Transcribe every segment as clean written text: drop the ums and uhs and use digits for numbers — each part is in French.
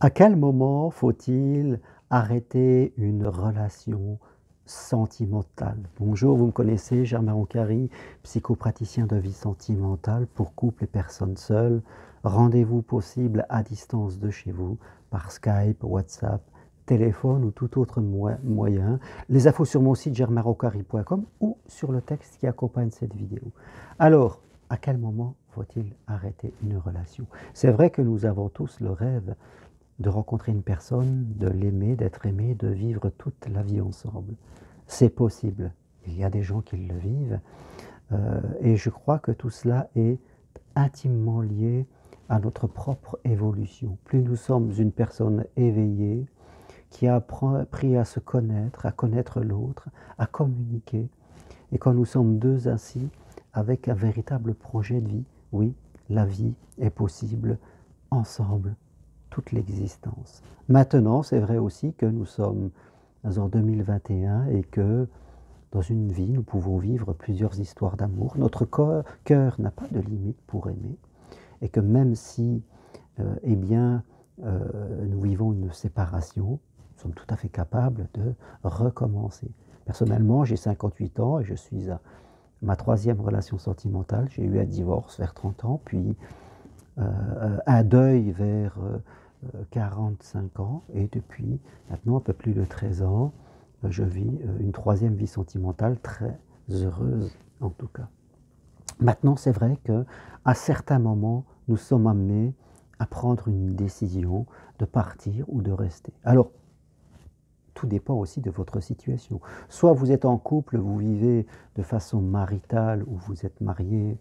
À quel moment faut-il arrêter une relation sentimentale? Bonjour, vous me connaissez, Germain Roncary, psychopraticien de vie sentimentale pour couples et personnes seules. Rendez-vous possible à distance de chez vous, par Skype, WhatsApp, téléphone ou tout autre moyen. Les infos sur mon site germainroncary.com ou sur le texte qui accompagne cette vidéo. Alors, à quel moment faut-il arrêter une relation? C'est vrai que nous avons tous le rêve de rencontrer une personne, de l'aimer, d'être aimé, de vivre toute la vie ensemble. C'est possible. Il y a des gens qui le vivent. Et je crois que tout cela est intimement lié à notre propre évolution. Plus nous sommes une personne éveillée, qui a appris à se connaître, à connaître l'autre, à communiquer. Et quand nous sommes deux ainsi, avec un véritable projet de vie, oui, la vie est possible ensemble, toute l'existence. Maintenant, c'est vrai aussi que nous sommes en 2021 et que dans une vie, nous pouvons vivre plusieurs histoires d'amour. Notre cœur n'a pas de limite pour aimer et que même si, eh bien, nous vivons une séparation, nous sommes tout à fait capables de recommencer. Personnellement, j'ai 58 ans et je suis à ma troisième relation sentimentale. J'ai eu un divorce vers 30 ans, puis un deuil vers 45 ans, et depuis maintenant un peu plus de 13 ans, je vis une troisième vie sentimentale très heureuse en tout cas. Maintenant, c'est vrai qu'à certains moments, nous sommes amenés à prendre une décision de partir ou de rester. Alors, tout dépend aussi de votre situation. Soit vous êtes en couple, vous vivez de façon maritale ou vous êtes marié,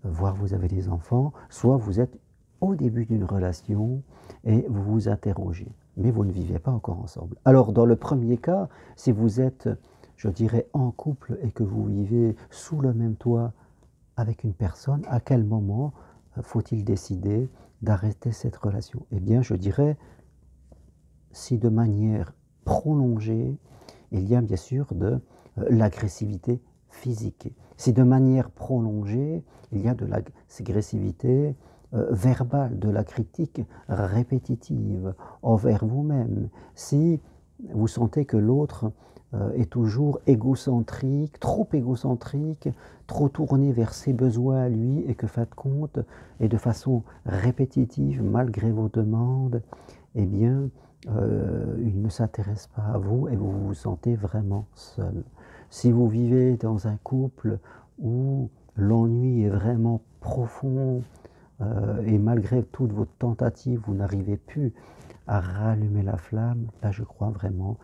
voire vous avez des enfants, soit vous êtes au début d'une relation et vous vous interrogez, mais vous ne vivez pas encore ensemble. Alors dans le premier cas, si vous êtes, je dirais, en couple et que vous vivez sous le même toit avec une personne, à quel moment faut-il décider d'arrêter cette relation? Eh bien, je dirais, si de manière prolongée, il y a bien sûr de l'agressivité physique. Si de manière prolongée, il y a de l'agressivité verbale, de la critique répétitive envers vous-même. Si vous sentez que l'autre est toujours égocentrique, trop tourné vers ses besoins à lui et que, fin de compte, et de façon répétitive, malgré vos demandes, eh bien, il ne s'intéresse pas à vous et vous vous sentez vraiment seul. Si vous vivez dans un couple où l'ennui est vraiment profond et malgré toutes vos tentatives, vous n'arrivez plus à rallumer la flamme, là je crois vraiment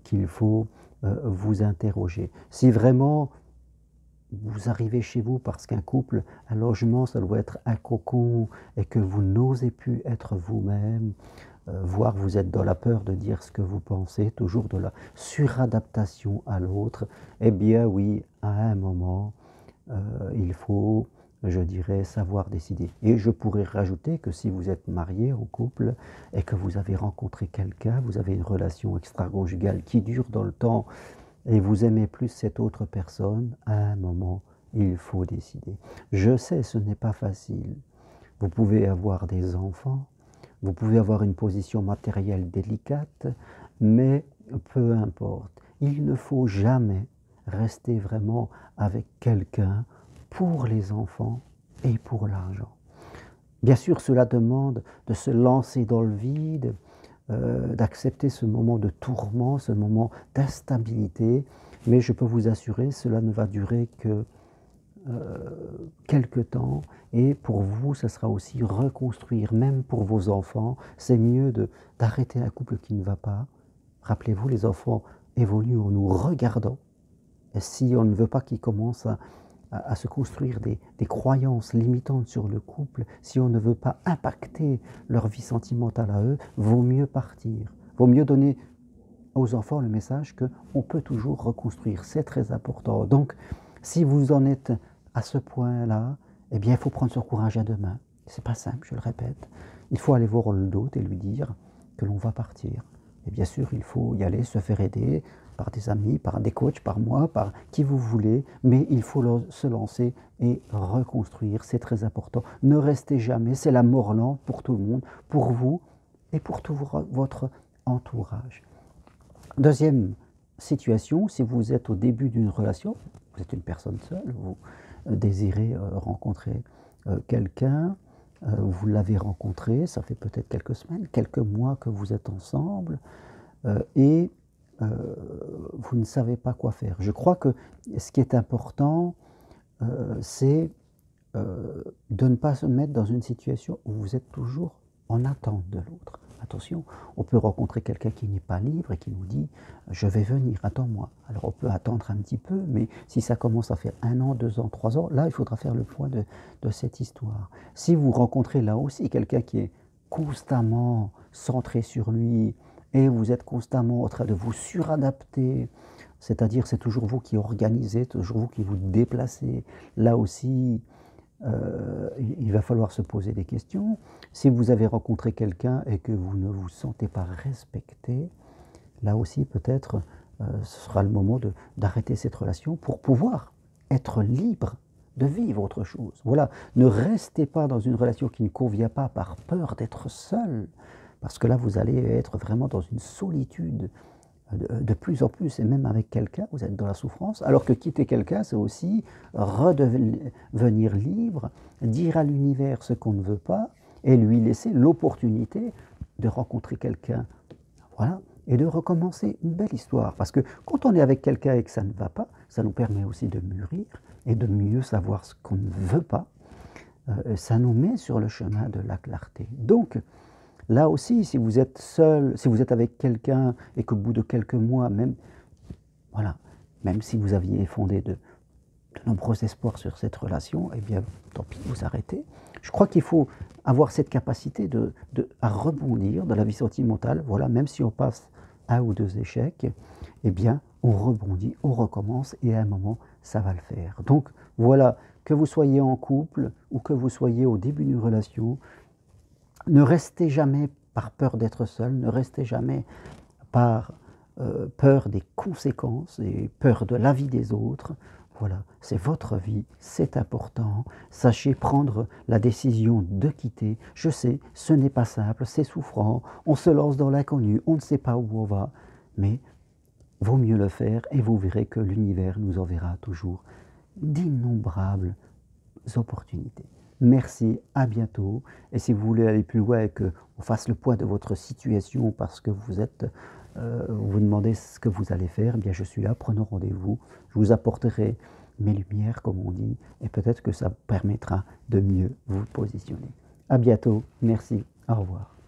qu'il faut vous interroger. Si vraiment vous arrivez chez vous parce qu'un couple, un logement, ça doit être un cocon et que vous n'osez plus être vous-même, voire vous êtes dans la peur de dire ce que vous pensez, toujours de la suradaptation à l'autre, eh bien oui, à un moment, il faut, je dirais, savoir décider. Et je pourrais rajouter que si vous êtes marié en couple et que vous avez rencontré quelqu'un, vous avez une relation extra-conjugale qui dure dans le temps et vous aimez plus cette autre personne, à un moment, il faut décider. Je sais, ce n'est pas facile. Vous pouvez avoir des enfants, vous pouvez avoir une position matérielle délicate, mais peu importe. Il ne faut jamais rester vraiment avec quelqu'un pour les enfants et pour l'argent. Bien sûr, cela demande de se lancer dans le vide, d'accepter ce moment de tourment, ce moment d'instabilité, mais je peux vous assurer, cela ne va durer que quelque temps, et pour vous, ça sera aussi reconstruire, même pour vos enfants. C'est mieux d'arrêter un couple qui ne va pas. Rappelez-vous, les enfants évoluent en nous regardant. Et si on ne veut pas qu'ils commencent à se construire des croyances limitantes sur le couple, si on ne veut pas impacter leur vie sentimentale à eux, vaut mieux partir. Vaut mieux donner aux enfants le message qu'on peut toujours reconstruire. C'est très important. Donc, si vous en êtes à ce point-là, eh bien, il faut prendre son courage à deux mains. C'est pas simple, je le répète. Il faut aller voir l'autre et lui dire que l'on va partir. Et bien sûr, il faut y aller, se faire aider par des amis, par des coachs, par moi, par qui vous voulez, mais il faut se lancer et reconstruire, c'est très important. Ne restez jamais, c'est la mort lente pour tout le monde, pour vous, et pour tout votre entourage. Deuxième situation, si vous êtes au début d'une relation, vous êtes une personne seule, vous désirez rencontrer quelqu'un, vous l'avez rencontré, ça fait peut-être quelques semaines, quelques mois que vous êtes ensemble, et vous ne savez pas quoi faire. Je crois que ce qui est important, c'est de ne pas se mettre dans une situation où vous êtes toujours en attente de l'autre. Attention, on peut rencontrer quelqu'un qui n'est pas libre et qui nous dit « je vais venir, attends-moi ». Alors on peut attendre un petit peu, mais si ça commence à faire 1 an, 2 ans, 3 ans, là il faudra faire le point de cette histoire. Si vous rencontrez là aussi quelqu'un qui est constamment centré sur lui et vous êtes constamment en train de vous suradapter, c'est-à-dire c'est toujours vous qui organisez, toujours vous qui vous déplacez, là aussi il va falloir se poser des questions. Si vous avez rencontré quelqu'un et que vous ne vous sentez pas respecté, là aussi peut-être ce sera le moment d'arrêter cette relation pour pouvoir être libre de vivre autre chose. Voilà, ne restez pas dans une relation qui ne convient pas par peur d'être seul, parce que là vous allez être vraiment dans une solitude de plus en plus, et même avec quelqu'un, vous êtes dans la souffrance, alors que quitter quelqu'un, c'est aussi redevenir libre, dire à l'univers ce qu'on ne veut pas, et lui laisser l'opportunité de rencontrer quelqu'un, voilà, et de recommencer une belle histoire. Parce que quand on est avec quelqu'un et que ça ne va pas, ça nous permet aussi de mûrir et de mieux savoir ce qu'on ne veut pas. Ça nous met sur le chemin de la clarté. Donc, là aussi, si vous êtes seul, si vous êtes avec quelqu'un et qu'au bout de quelques mois, même, voilà, même si vous aviez fondé de nombreux espoirs sur cette relation, eh bien, tant pis, vous arrêtez. Je crois qu'il faut avoir cette capacité à rebondir dans la vie sentimentale. Voilà, même si on passe 1 ou 2 échecs, eh bien, on rebondit, on recommence et à un moment, ça va le faire. Donc, voilà, que vous soyez en couple ou que vous soyez au début d'une relation, ne restez jamais par peur d'être seul, ne restez jamais par peur des conséquences et peur de l'avis des autres. Voilà, c'est votre vie, c'est important. Sachez prendre la décision de quitter. Je sais, ce n'est pas simple, c'est souffrant, on se lance dans l'inconnu, on ne sait pas où on va, mais vaut mieux le faire et vous verrez que l'univers nous enverra toujours d'innombrables opportunités. Merci, à bientôt. Et si vous voulez aller plus loin et qu'on fasse le point de votre situation parce que vous vous demandez ce que vous allez faire, eh bien je suis là, prenons rendez-vous. Je vous apporterai mes lumières, comme on dit, et peut-être que ça permettra de mieux vous positionner. À bientôt, merci, au revoir.